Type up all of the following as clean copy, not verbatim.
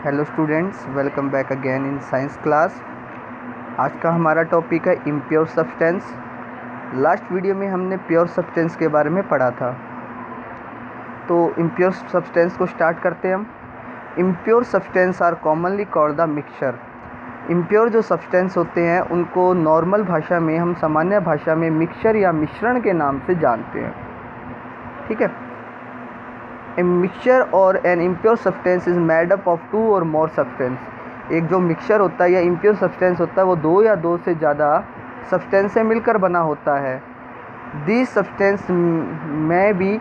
Hello students, welcome back again in science class. आज का हमारा टॉपिक है इम्प्योर सब्सटेंस। लास्ट वीडियो में हमने प्योर सब्सटेंस के बारे में पढ़ा था, तो इम्प्योर सब्सटेंस को स्टार्ट करते हैं हम। Impure substance are commonly called the mixture. Impure जो सब्सटेंस होते हैं उनको नॉर्मल भाषा में, हम सामान्य भाषा में मिक्सचर या मिश्रण के नाम से जानते हैं। ठीक है। ए मिक्सचर और an impure substance is made up of 2 और मोर सब्सटेंस। एक जो मिक्सचर होता है या इम्प्योर सब्सटेंस होता है वो 2 या 2 से ज़्यादा सब्सटेंस से मिलकर बना होता है। This substance may be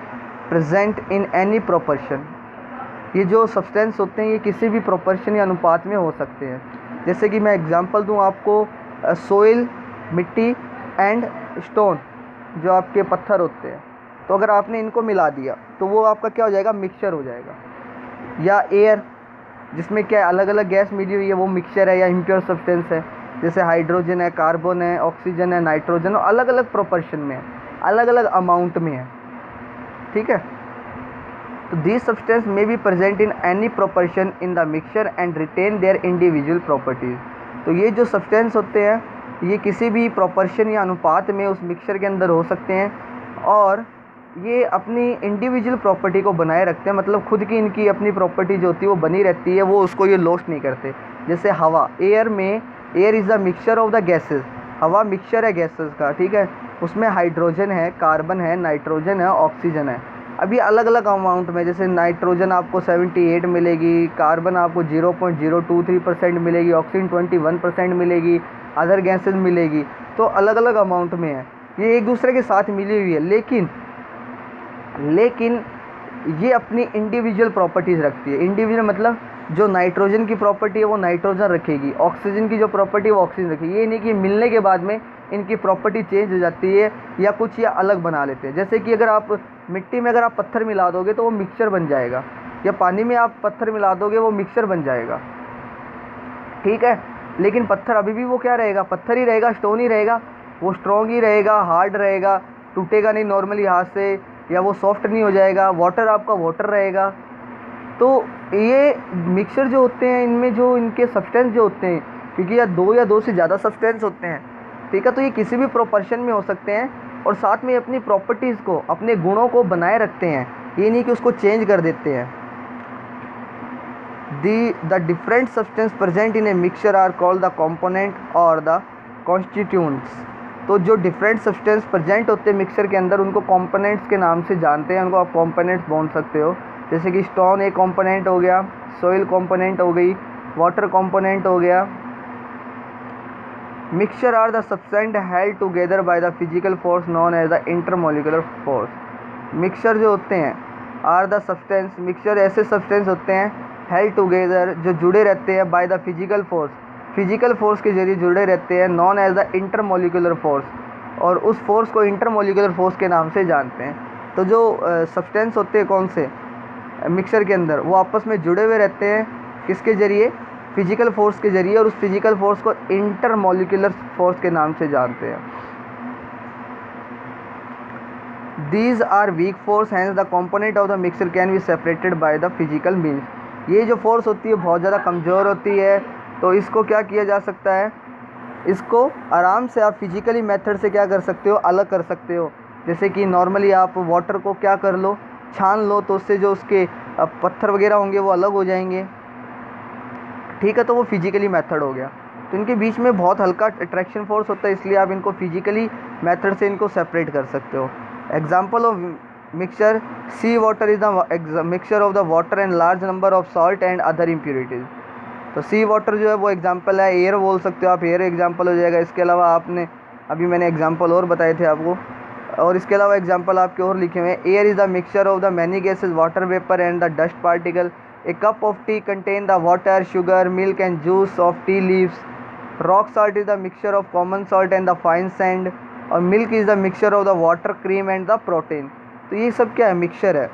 present in any proportion. ये जो सब्सटेंस होते हैं ये किसी भी प्रोपोर्शन या अनुपात में हो सकते हैं। जैसे कि मैं एग्जांपल दूं आपको, सोइल, मिट्टी एंड स्टोन, जो आपके पत्थर होते हैं, तो अगर आपने इनको मिला दिया तो वो आपका क्या हो जाएगा, मिक्सचर हो जाएगा। या एयर, जिसमें क्या अलग अलग गैस मिली हुई है, वो मिक्सचर है या इम्प्योर सब्सटेंस है। जैसे हाइड्रोजन है, कार्बन है, ऑक्सीजन है, नाइट्रोजन, अलग अलग प्रोपोर्शन में है, अलग अलग अमाउंट में है। ठीक है। तो this substance may be present in any proportion in the mixture and retain their individual properties. तो ये जो सब्सटेंस होते हैं ये किसी भी प्रोपोर्शन या अनुपात में उस मिक्सचर के अंदर हो सकते हैं और ये अपनी इंडिविजुअल प्रॉपर्टी को बनाए रखते हैं। मतलब खुद की इनकी अपनी प्रॉपर्टी जो होती है वो बनी रहती है, वो उसको ये लॉस्ट नहीं करते। जैसे हवा, एयर में, air is the mixture of the gases. हवा मिक्सचर है गैसेस का। ठीक है। उसमें हाइड्रोजन है, कार्बन है, नाइट्रोजन है, ऑक्सीजन है। अभी अलग अलग अमाउंट में, जैसे नाइट्रोजन आपको 78 मिलेगी, कार्बन आपको 0.023% मिलेगी, ऑक्सीजन 21% मिलेगी, अदर गैसेस मिलेगी। तो अलग अलग अमाउंट में है, ये एक दूसरे के साथ मिली हुई है, लेकिन ये अपनी इंडिविजुअल प्रॉपर्टीज़ रखती है। इंडिविजुअल मतलब जो नाइट्रोजन की प्रॉपर्टी है वो नाइट्रोजन रखेगी, ऑक्सीजन की जो प्रॉपर्टी है वो ऑक्सीजन रखेगी। ये नहीं कि मिलने के बाद में इनकी प्रॉपर्टी चेंज हो जाती है या कुछ या अलग बना लेते हैं। जैसे कि अगर आप मिट्टी में अगर आप पत्थर मिला दोगे तो वो मिक्सचर बन जाएगा, या पानी में आप पत्थर मिला दोगे वो मिक्सचर बन जाएगा। ठीक है। लेकिन पत्थर अभी भी वो क्या रहेगा, पत्थर ही रहेगा, स्टोन ही रहेगा। वो स्ट्रॉन्ग ही रहेगा, हार्ड रहेगा, टूटेगा नहीं नॉर्मली हाथ से, या वो सॉफ्ट नहीं हो जाएगा। वाटर आपका वाटर रहेगा। तो ये मिक्सचर जो होते हैं इनमें जो इनके सब्सटेंस जो होते हैं, क्योंकि या दो से ज़्यादा सब्सटेंस होते हैं, ठीक है, तो ये किसी भी प्रोपोर्शन में हो सकते हैं और साथ में अपनी प्रॉपर्टीज़ को, अपने गुणों को बनाए रखते हैं। ये नहीं कि उसको चेंज कर देते हैं। The different substance present in a mixture are called the component और द कॉन्स्टिट्यूएंट्स। तो जो डिफरेंट सब्सटेंस प्रेजेंट होते हैं मिक्सचर के अंदर उनको कंपोनेंट्स के नाम से जानते हैं। उनको आप कंपोनेंट्स बोल सकते हो। जैसे कि स्टोन एक कंपोनेंट हो गया, सॉइल कंपोनेंट हो गई, वाटर कंपोनेंट हो गया। Mixture are the substance held together by the physical force known as the intermolecular force. Mixture जो होते हैं आर द सब्सटेंस, मिक्सचर ऐसे सब्सटेंस होते हैं हेल्ड टुगेदर, जो जुड़े रहते हैं by the physical force, physical force के जरिए जुड़े रहते हैं, known as the intermolecular force, और उस फोर्स को इंटरमोलिकुलर फोर्स के नाम से जानते हैं। तो जो सब्सटेंस होते हैं कौन से मिक्सचर के अंदर, वो आपस में जुड़े हुए रहते हैं, किसके जरिए, फिजिकल फोर्स के जरिए, और उस फिजिकल फोर्स को इंटरमोलिकुलर फोर्स के नाम से जानते हैं। These are weak force, hence the component of the mixture can be separated by the physical means। ये जो फोर्स होती है बहुत ज़्यादा कमज़ोर होती है, तो इसको क्या किया जा सकता है, इसको आराम से आप फिजिकली मेथड से क्या कर सकते हो, अलग कर सकते हो। जैसे कि नॉर्मली आप वाटर को क्या कर लो, छान लो, तो उससे जो उसके पत्थर वगैरह होंगे वो अलग हो जाएंगे। ठीक है। तो वो फिजिकली मेथड हो गया। तो इनके बीच में बहुत हल्का अट्रैक्शन फोर्स होता है, इसलिए आप इनको फिजिकली मेथड से इनको सेपरेट कर सकते हो। Example of mixture, sea water is the mixture of the water and large number of salt and other impurities. तो सी वाटर जो है वो एग्जाम्पल है। एयर बोल सकते हो आप, एयर एग्जाम्पल हो जाएगा। इसके अलावा आपने अभी मैंने एग्जाम्पल और बताए थे आपको, और इसके अलावा एग्जाम्पल आपके और लिखे हुए हैं। Air is the mixture of the many gases, water vapour and the dust particle. A cup of tea contain the water, sugar, milk and juice of tea leaves. Rock salt is the mixture of common salt and the fine sand. और milk is the mixture of the water, cream and the protein. तो ये सब क्या है, mixture है।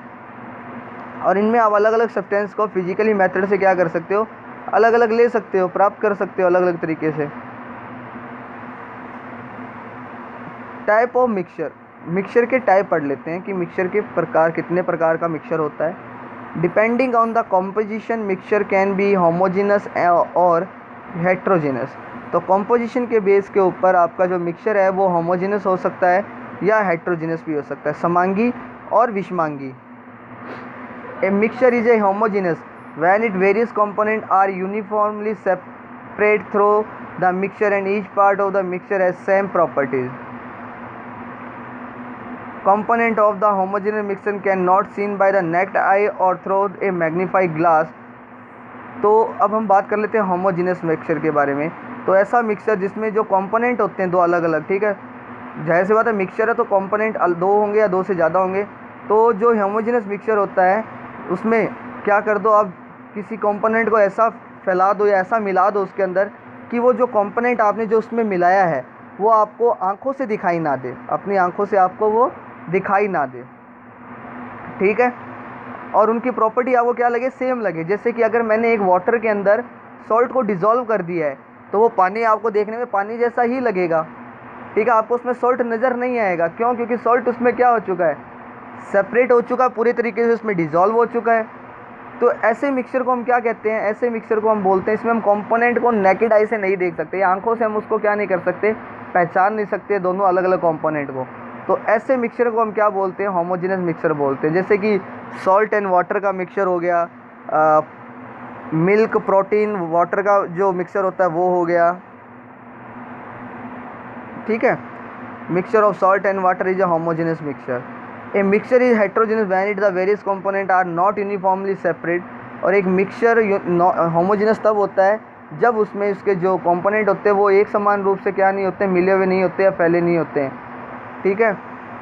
और इनमें आप अलग अलग सब्सटेंस को फिजिकली मेथड से क्या कर सकते हो, अलग अलग ले सकते हो, प्राप्त कर सकते हो अलग अलग तरीके से। टाइप ऑफ मिक्सचर, मिक्सचर के टाइप पढ़ लेते हैं कि मिक्सचर के प्रकार, कितने प्रकार का मिक्सचर होता है। Depending on the composition mixture can be homogeneous और हेट्रोजीनस। तो कॉम्पोजिशन के बेस के ऊपर आपका जो मिक्सचर है वो होमोजीनस हो सकता है या हेट्रोजीनस भी हो सकता है, समांगी और विषमांगी। A mixture is a homogeneous when it various component are uniformly separate through the mixture and each part of the mixture has same properties. Component of the homogeneous mixture can not seen by the naked eye or through a magnifying glass। तो अब हम बात कर लेते हैं homogeneous mixture के बारे में। तो ऐसा मिक्सचर जिसमें जो कंपोनेंट होते हैं दो अलग अलग, ठीक है, जाहिर सी बात है मिक्सचर है तो कंपोनेंट दो होंगे या दो से ज़्यादा होंगे। तो जो होमोजीनियस मिक्सचर होता है उसमें क्या कर दो, आप किसी कंपोनेंट को ऐसा फैला दो या ऐसा मिला दो उसके अंदर कि वो जो कंपोनेंट आपने जो उसमें मिलाया है वो आपको आँखों से दिखाई ना दे, अपनी आँखों से आपको वो दिखाई ना दे, ठीक है। और उनकी प्रॉपर्टी आपको क्या लगे, सेम लगे। जैसे कि अगर मैंने एक वाटर के अंदर सॉल्ट को डिज़ोल्व कर दिया है तो वो पानी आपको देखने में पानी जैसा ही लगेगा, ठीक है, आपको उसमें सॉल्ट नज़र नहीं आएगा। क्यों? क्योंकि सॉल्ट उसमें क्या हो चुका है, सेपरेट हो चुका है, पूरे तरीके से उसमें डिज़ोल्व हो चुका है। तो ऐसे मिक्सचर को हम क्या कहते हैं, ऐसे मिक्सचर को हम बोलते हैं इसमें हम कंपोनेंट को नेकेड आई से नहीं देख सकते, आंखों से हम उसको क्या नहीं कर सकते, पहचान नहीं सकते दोनों अलग अलग कंपोनेंट को। तो ऐसे मिक्सचर को हम क्या बोलते हैं, होमोजेनियस मिक्सचर बोलते हैं। जैसे कि सॉल्ट एंड वाटर का मिक्सचर हो गया, मिल्क प्रोटीन वाटर का जो मिक्सचर होता है वो हो गया, ठीक है। Mixture of salt and water is a homogeneous mixture. A mixture is heterogeneous when it the various component are not uniformly separate. और एक मिक्सचर होमोजेनियस तब होता है जब उसमें उसके जो कंपोनेंट होते हैं वो एक समान रूप से क्या नहीं होते, मिले हुए नहीं होते या फैले नहीं होते हैं, ठीक है।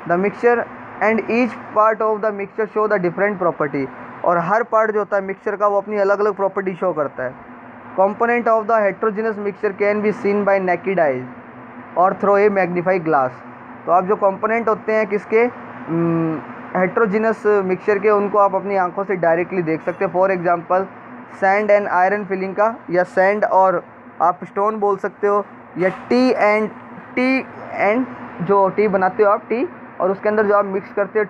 The mixture and each part of the mixture show the different property. और हर पार्ट जो होता है मिक्सचर का वो अपनी अलग अलग प्रॉपर्टी शो करता है। Component of the heterogeneous mixture can be seen bye naked eyes और थ्रो ए मैग्नीफाई ग्लास। तो आप जो कंपोनेंट होते हैं किसके, हेट्रोजीनस मिक्सचर के, उनको आप अपनी आंखों से डायरेक्टली देख सकते हैं। For example sand and iron filling का, या सैंड और आप स्टोन बोल सकते हो, या टी एंड जो टी बनाते हो आप टी, और उसके अंदर जो आप मिक्स करते हो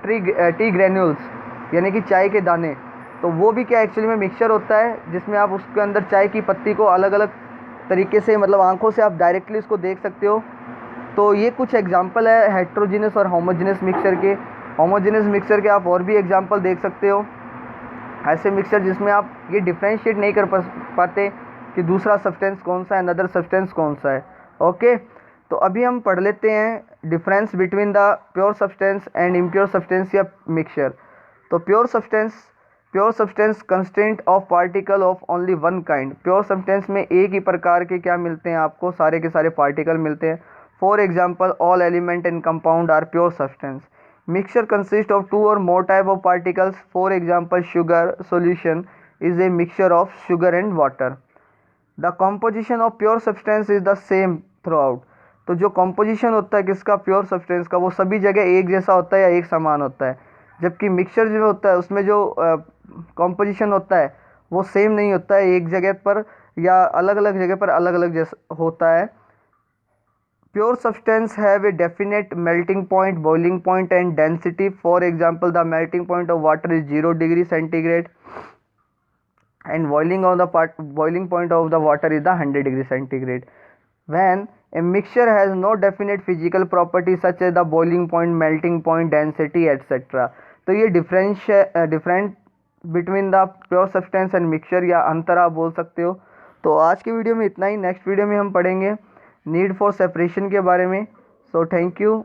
टी ग्रेन्यूल्स यानी कि चाय के दाने, तो वो भी क्या एक्चुअली में मिक्सचर होता है जिसमें आप उसके अंदर चाय की पत्ती को अलग अलग तरीके से, मतलब आंखों से आप डायरेक्टली उसको देख सकते हो। तो ये कुछ एग्जांपल है हेट्रोजीनस और होमोजेनियस मिक्सचर के। होमोजेनियस मिक्सचर के आप और भी एग्जांपल देख सकते हो, ऐसे मिक्सचर जिसमें आप ये डिफ्रेंशिएट नहीं कर पाते कि दूसरा सब्सटेंस कौन सा है, अनदर सब्सटेंस कौन सा है। ओके, तो अभी हम पढ़ लेते हैं difference between the pure substance and impure substance या मिक्सचर। तो pure substance constant of particle of only one kind. Pure substance में एक ही प्रकार के क्या मिलते हैं आपको, सारे के सारे पार्टिकल मिलते हैं। For example all element in compound are pure substance. Mixture consist of two or more type of particles. For example sugar solution is a mixture of sugar and water. The composition of pure substance is the same throughout. तो जो composition होता है किसका, pure substance का, वो सभी जगह एक जैसा होता है या एक समान होता है। जबकि मिक्सचर जो होता है उसमें जो कॉम्पोजिशन होता है वो सेम नहीं होता है, एक जगह पर या अलग अलग जगह पर अलग अलग जैसा होता है। Pure substance have a definite melting point, boiling point and density. For example the melting point of water is 0 degree centigrade and boiling point of the water is the 100 degree centigrade. When a mixture has no definite physical property such as the boiling point, melting point, density etc. तो ये different between the pure substance and mixture या अंतर आप बोल सकते हो। तो आज की वीडियो में इतना ही। नेक्स्ट वीडियो में हम पढ़ेंगे नीड फॉर सेपरेशन के बारे में। So thank you.